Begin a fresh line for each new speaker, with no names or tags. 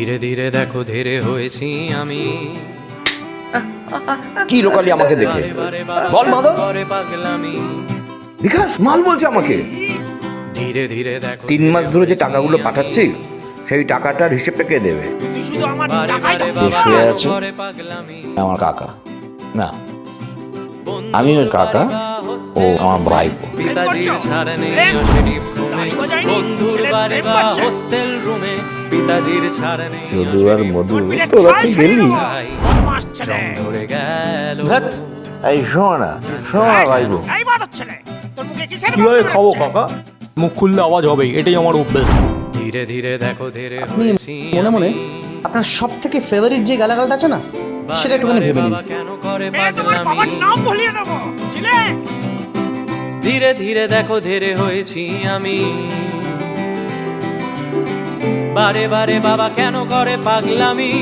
ধীরে ধীরে দেখো ধীরে হয়েছি আমি।
কি লোকালি আমাকে দেখে বল মাধব
করে পাগলামি।
বিকাশ মাল বলছে আমাকে।
ধীরে ধীরে দেখো
3 মাস ধরে যে টাকাগুলো পাঠাচ্ছি সেই টাকাটার হিসেবটা কে দেবে?
তুই শুধু আমার
বারে
টাকাই
বারে
তো
যে
বাবা
শুয়ে
কেন
আছে?
করে পাগলামি।
আমার কাকা না, আমি ওর কাকা, ও আমার ভাইপো।
পিতাজির ছাড় নেই
প্রেম?
অশরীফ ঘুমে,
গাড়ি বাজায়নি?
বন্ধুর
ছেলে
বাড়ি
প্রেম
বা
করছে?
হোস্টেল রুমে। পিতাজির ছাড় নেই
যদু আর মধু
বিরাট
তোরা
ছাল
কি
ছেড়ে
গেলি?
দেবো।
ভাই
বদমাস ছেলে।
জং ধরে গেল।
ধ্যাৎ, এই শোনো না ভাইপো।
এই বাদর ছেলে, তোর মুখে কিসের
কিভাবে
গন্ধ
খাবো
বেরোচ্ছে?
কাকা? মুখ খুললে আওয়াজ হবে, এটাই আমার অভ্যেস।
ধীরে ধীরে দেখো ধীরে
আপনি
হয়েছি
মনে মনে
আমি।
আপনার সব থেকে ফেভারিট যে গালাগালটা আছে না, সেটা একটুখানি
বারে
ভেবে নিন।
বাবা কেন করে
মেরে তোমার বাবার
পাগলামি।
নাম ভুলিয়ে দেবো ছিলে।
ধীরে ধীরে দেখো ধীরে হয়েছি আমি। বারে বারে বাবা কেন করে পাগলামি।